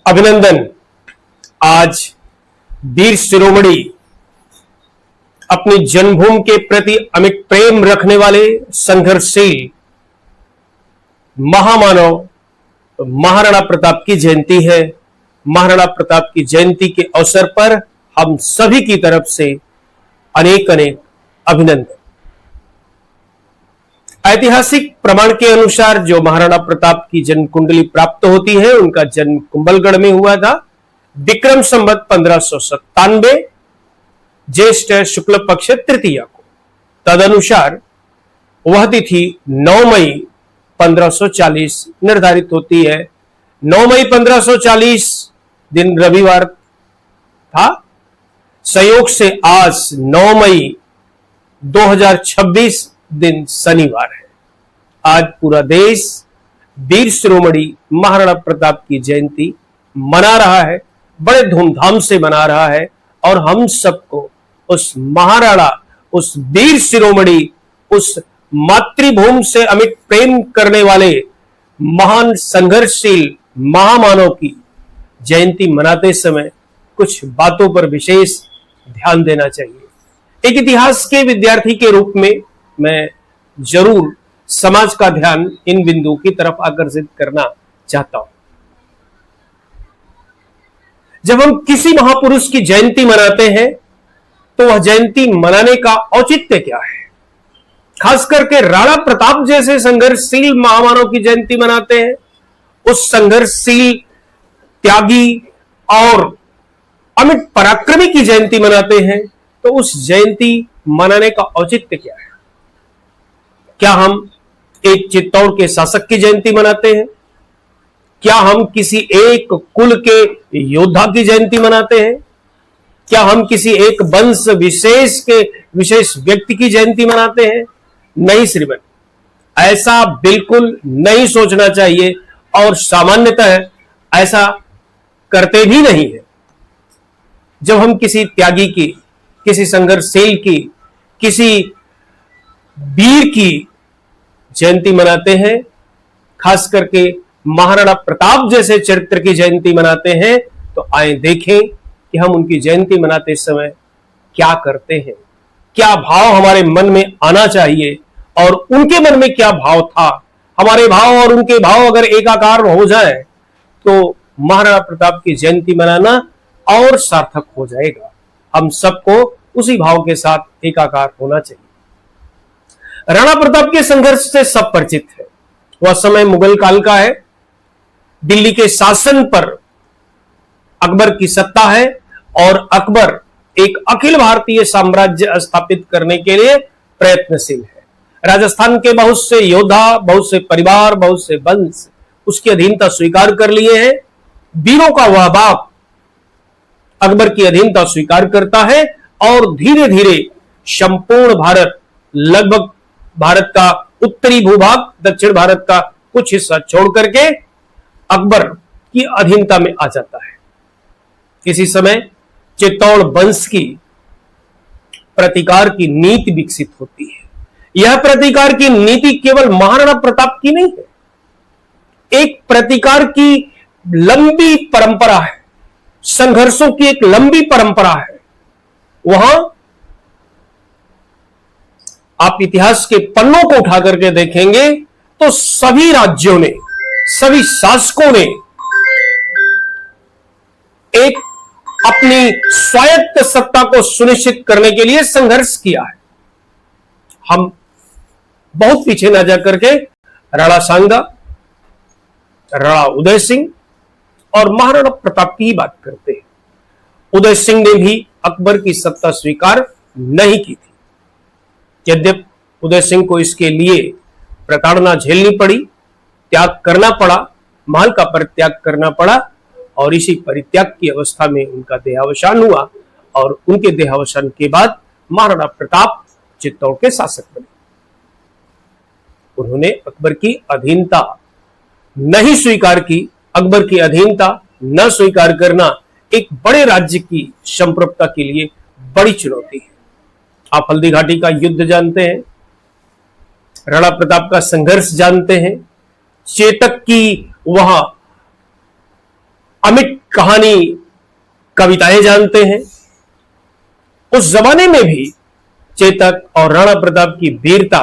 अभिनंदन। आज वीर शिरोमणि अपनी जन्मभूमि के प्रति अमिट प्रेम रखने वाले संघर्षशील महामानव महाराणा प्रताप की जयंती है। महाराणा प्रताप की जयंती के अवसर पर हम सभी की तरफ से अनेक अनेक अभिनंदन। ऐतिहासिक प्रमाण के अनुसार जो महाराणा प्रताप की जन्म कुंडली प्राप्त होती है, उनका जन्म कुंभलगढ़ में हुआ था विक्रम संवत 1597 ज्येष्ठ शुक्ल पक्ष तृतीया को। तदनुसार वह तिथि 9 मई 1540 निर्धारित होती है। 9 मई 1540 दिन रविवार था। संयोग से आज 9 मई 2026 दिन शनिवार है। आज पूरा देश वीर शिरोमणि महाराणा प्रताप की जयंती मना रहा है, बड़े धूमधाम से मना रहा है। और हम सबको उस महाराणा, उस वीर शिरोमणि, उस मातृभूमि से अमिट प्रेम करने वाले महान संघर्षशील महामानव की जयंती मनाते समय कुछ बातों पर विशेष ध्यान देना चाहिए। एक इतिहास के विद्यार्थी के रूप में मैं जरूर समाज का ध्यान इन बिंदुओं की तरफ आकर्षित करना चाहता हूं। जब हम किसी महापुरुष की जयंती मनाते हैं तो वह जयंती मनाने का औचित्य क्या है? खास करके राणा प्रताप जैसे संघर्षशील महामानव की जयंती मनाते हैं, उस संघर्षशील त्यागी और अमिट पराक्रमी की जयंती मनाते हैं, तो उस जयंती मनाने का औचित्य क्या है? क्या हम एक चित्तौड़ के शासक की जयंती मनाते हैं? क्या हम किसी एक कुल के योद्धा की जयंती मनाते हैं? क्या हम किसी एक वंश विशेष के विशेष व्यक्ति की जयंती मनाते हैं? नहीं श्रीमान, ऐसा बिल्कुल नहीं सोचना चाहिए और सामान्यतः ऐसा करते भी नहीं है। जब हम किसी त्यागी की, किसी संघर्षशील की, किसी वीर की जयंती मनाते हैं, खास करके महाराणा प्रताप जैसे चरित्र की जयंती मनाते हैं, तो आए देखें कि हम उनकी जयंती मनाते समय क्या करते हैं, क्या भाव हमारे मन में आना चाहिए और उनके मन में क्या भाव था। हमारे भाव और उनके भाव अगर एकाकार हो जाए तो महाराणा प्रताप की जयंती मनाना और सार्थक हो जाएगा। हम सबको उसी भाव के साथ एकाकार होना चाहिए। राणा प्रताप के संघर्ष से सब परिचित है। वह समय मुगल काल का है। दिल्ली के शासन पर अकबर की सत्ता है और अकबर एक अखिल भारतीय साम्राज्य स्थापित करने के लिए प्रयत्नशील है। राजस्थान के बहुत से योद्धा, बहुत से परिवार, बहुत से वंश उसकी अधीनता स्वीकार कर लिए हैं। वीरों का वह बाप अकबर की अधीनता स्वीकार करता है और धीरे धीरे संपूर्ण भारत, लगभग भारत का उत्तरी भूभाग, दक्षिण भारत का कुछ हिस्सा छोड़ करके अकबर की अधीनता में आ जाता है। किसी समय चित्तौड़ वंश की प्रतिकार की नीति विकसित होती है। यह प्रतिकार की नीति केवल महाराणा प्रताप की नहीं है, एक प्रतिकार की लंबी परंपरा है, संघर्षों की एक लंबी परंपरा है। वहां आप इतिहास के पन्नों को उठा करके देखेंगे तो सभी राज्यों ने, सभी शासकों ने एक अपनी स्वायत्त सत्ता को सुनिश्चित करने के लिए संघर्ष किया है। हम बहुत पीछे ना जाकर के राणा सांगा, राणा उदय सिंह और महाराणा प्रताप की ही बात करते हैं। उदय सिंह ने भी अकबर की सत्ता स्वीकार नहीं की थी। यद्यपि उदय सिंह को इसके लिए प्रताड़ना झेलनी पड़ी, त्याग करना पड़ा, महल का परित्याग करना पड़ा और इसी परित्याग की अवस्था में उनका देहावसान हुआ और उनके देहावसान के बाद महाराणा प्रताप चित्तौड़ के शासक बने। उन्होंने अकबर की अधीनता नहीं स्वीकार की। अकबर की अधीनता न स्वीकार करना एक बड़े राज्य की संप्रभुता के लिए बड़ी चुनौती है। आप हल्दी घाटी का युद्ध जानते हैं, राणा प्रताप का संघर्ष जानते हैं, चेतक की वहां अमिट कहानी, कविताएं जानते हैं। उस जमाने में भी चेतक और राणा प्रताप की वीरता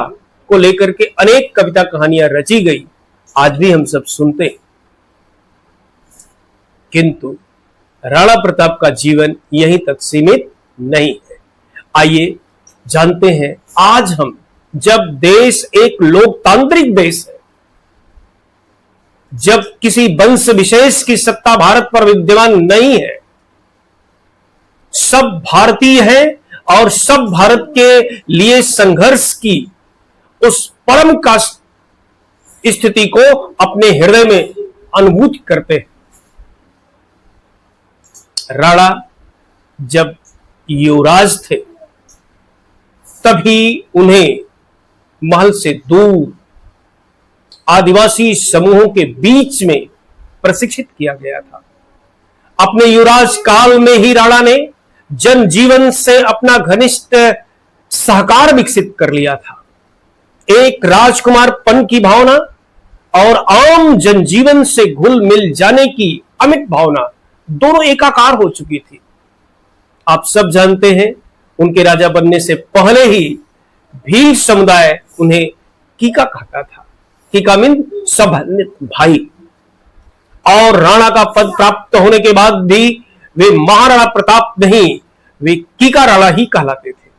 को लेकर के अनेक कविता कहानियां रची गई, आज भी हम सब सुनते हैं। किंतु राणा प्रताप का जीवन यहीं तक सीमित नहीं है। आइए जानते हैं, आज हम जब देश एक लोकतांत्रिक देश है, जब किसी वंश विशेष की सत्ता भारत पर विद्यमान नहीं है, सब भारतीय हैं और सब भारत के लिए संघर्ष की उस परम का स्थिति को अपने हृदय में अनुभूति करते हैं। राणा जब युवराज थे तभी उन्हें महल से दूर आदिवासी समूहों के बीच में प्रशिक्षित किया गया था। अपने युवराज काल में ही राणा ने जनजीवन से अपना घनिष्ठ सहकार विकसित कर लिया था। एक राजकुमारपन की भावना और आम जनजीवन से घुल मिल जाने की अमिट भावना दोनों एकाकार हो चुकी थी। आप सब जानते हैं, उनके राजा बनने से पहले ही भील समुदाय उन्हें कीका कहता था। कीका मीन सभान्वित भाई। और राणा का पद प्राप्त होने के बाद भी वे महाराणा प्रताप नहीं, वे कीका राणा ही कहलाते थे।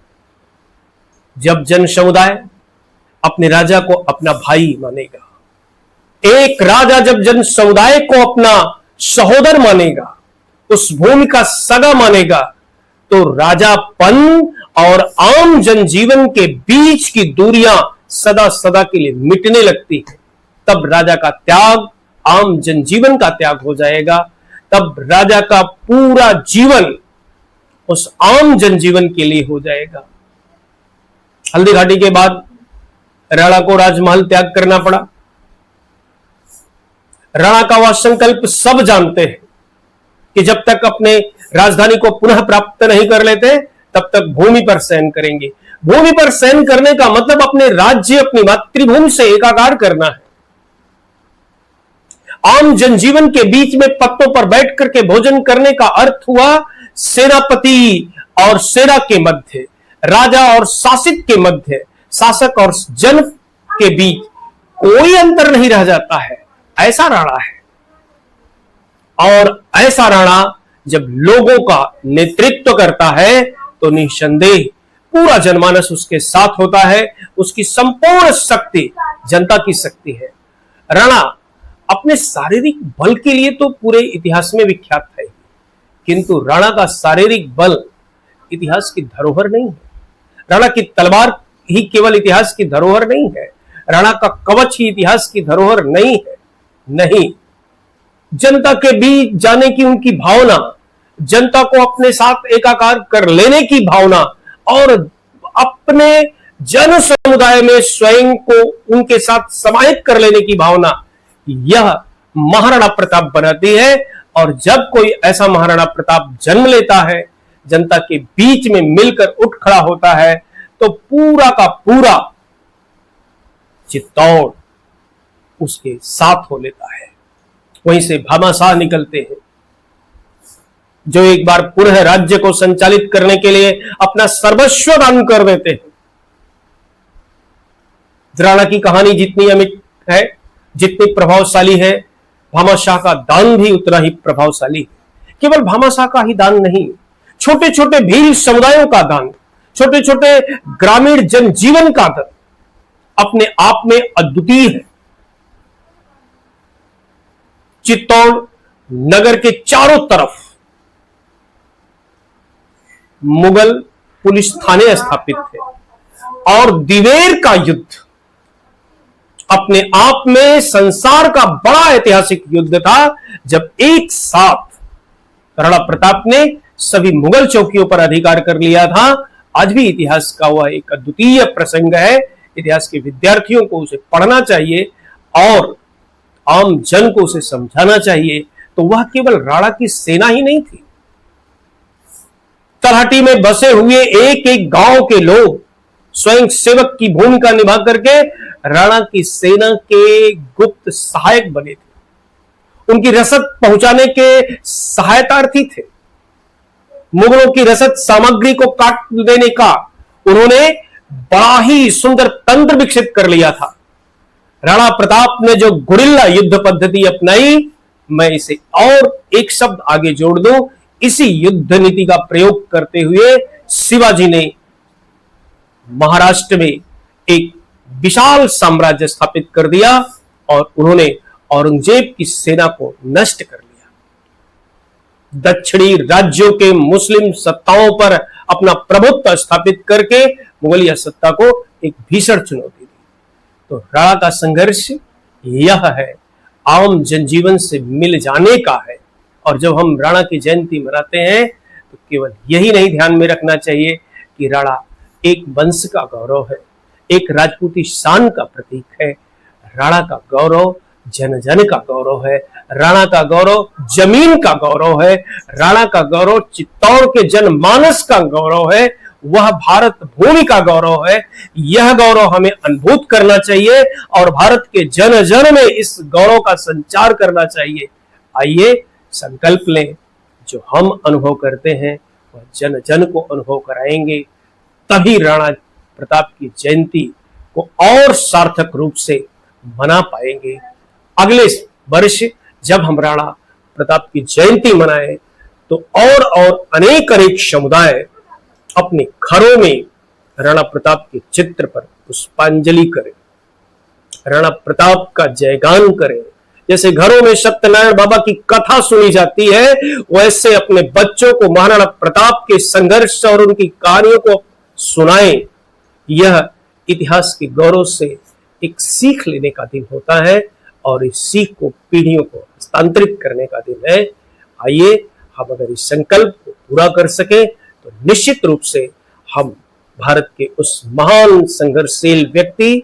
जब जन समुदाय अपने राजा को अपना भाई मानेगा, एक राजा जब जन समुदाय को अपना सहोदर मानेगा, उस भूमि का सगा मानेगा, तो राजापन और आम जनजीवन के बीच की दूरियां सदा सदा के लिए मिटने लगती है। तब राजा का त्याग आम जनजीवन का त्याग हो जाएगा। तब राजा का पूरा जीवन उस आम जनजीवन के लिए हो जाएगा। हल्दी घाटी के बाद राणा को राजमहल त्याग करना पड़ा। राणा का वह संकल्प सब जानते हैं कि जब तक अपने राजधानी को पुनः प्राप्त नहीं कर लेते तब तक भूमि पर शयन करेंगे। भूमि पर शयन करने का मतलब अपने राज्य, अपनी मातृभूमि से एकाकार करना है। आम जनजीवन के बीच में पत्तों पर बैठ करके भोजन करने का अर्थ हुआ सेनापति और सेना के मध्य, राजा और शासित के मध्य, शासक और जन के बीच कोई अंतर नहीं रह जाता है। ऐसा राणा है। और ऐसा राणा जब लोगों का नेतृत्व करता है तो निसंदेह पूरा जनमानस उसके साथ होता है। उसकी संपूर्ण शक्ति जनता की शक्ति है। राणा अपने शारीरिक बल के लिए तो पूरे इतिहास में विख्यात है, किंतु राणा का शारीरिक बल इतिहास की धरोहर नहीं है। राणा की तलवार ही केवल इतिहास की धरोहर नहीं है। राणा का कवच ही इतिहास की धरोहर नहीं है। नहीं, जनता के बीच जाने की उनकी भावना, जनता को अपने साथ एकाकार कर लेने की भावना और अपने जन समुदाय में स्वयं को उनके साथ समाहित कर लेने की भावना, यह महाराणा प्रताप बनाती है। और जब कोई ऐसा महाराणा प्रताप जन्म लेता है, जनता के बीच में मिलकर उठ खड़ा होता है, तो पूरा का पूरा चित्तौड़ उसके साथ हो लेता है। वहीं से भामाशाह निकलते हैं, जो एक बार पुनः राज्य को संचालित करने के लिए अपना सर्वस्व दान कर देते हैं। राणा की कहानी जितनी अमिट है, जितनी प्रभावशाली है, भामाशाह का दान भी उतना ही प्रभावशाली है। केवल भामाशाह का ही दान नहीं, छोटे छोटे भील समुदायों का दान, छोटे छोटे ग्रामीण जनजीवन का दान अपने आप में अद्वितीय है। चित्तौड़ नगर के चारों तरफ मुगल पुलिस थाने स्थापित थे और दिवेर का युद्ध अपने आप में संसार का बड़ा ऐतिहासिक युद्ध था, जब एक साथ राणा प्रताप ने सभी मुगल चौकियों पर अधिकार कर लिया था। आज भी इतिहास का वह एक अद्वितीय प्रसंग है। इतिहास के विद्यार्थियों को उसे पढ़ना चाहिए और आम जन को उसे समझाना चाहिए। तो वह केवल राणा की सेना ही नहीं थी। तलहटी में बसे हुए एक एक गांव के लोग स्वयं सेवक की भूमिका निभा करके राणा की सेना के गुप्त सहायक बने थे। उनकी रसद पहुंचाने के सहायतार्थी थे। मुगलों की रसद सामग्री को काट देने का उन्होंने बड़ा ही सुंदर तंत्र विकसित कर लिया था। राणा प्रताप ने जो गुरिल्ला युद्ध पद्धति अपनाई, मैं इसे और एक शब्द आगे जोड़ दूं, इसी युद्ध नीति का प्रयोग करते हुए शिवाजी ने महाराष्ट्र में एक विशाल साम्राज्य स्थापित कर दिया और उन्होंने औरंगजेब की सेना को नष्ट कर लिया। दक्षिणी राज्यों के मुस्लिम सत्ताओं पर अपना प्रभुत्व स्थापित करके मुगलिया सत्ता को एक भीषण चुनौती दी। तो राणा का संघर्ष यह है, आम जनजीवन से मिल जाने का है। और जब हम राणा की जयंती मनाते हैं तो केवल यही नहीं ध्यान में रखना चाहिए कि राणा एक वंश का गौरव है, एक राजपूती शान का प्रतीक है। राणा का गौरव जन जन का गौरव है, राणा का गौरव जमीन का गौरव है, राणा का गौरव चित्तौड़ के जनमानस का गौरव है, वह भारत भूमि का गौरव है। यह गौरव हमें अनुभूत करना चाहिए और भारत के जन जन में इस गौरव का संचार करना चाहिए। आइए संकल्प लें, जो हम अनुभव करते हैं वह जन जन को अनुभव कराएंगे, तभी राणा प्रताप की जयंती को और सार्थक रूप से मना पाएंगे। अगले वर्ष जब हम राणा प्रताप की जयंती मनाएं तो और अनेक समुदाय अपने घरों में राणा प्रताप के चित्र पर पुष्पांजलि करें, राणा प्रताप का जयगान करें। जैसे घरों में सत्यनारायण बाबा की कथा सुनी जाती है, वैसे अपने बच्चों को महाराणा प्रताप के संघर्ष और उनकी कहानियों को सुनाएं। यह इतिहास के गौरव से एक सीख लेने का दिन होता है और इस सीख को पीढ़ियों को हस्तांतरित करने का दिन है। आइए हम अगर इस संकल्प को पूरा कर सके तो निश्चित रूप से हम भारत के उस महान संघर्षशील व्यक्ति,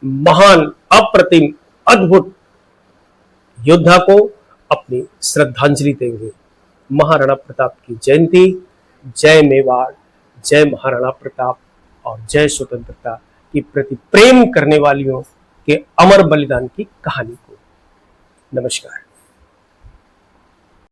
महान अप्रतिम अद्भुत योद्धा को अपनी श्रद्धांजलि देंगे। महाराणा प्रताप की जयंती। जय मेवाड़, जय महाराणा प्रताप और जय स्वतंत्रता के प्रति प्रेम करने वालियों के अमर बलिदान की कहानी को। नमस्कार।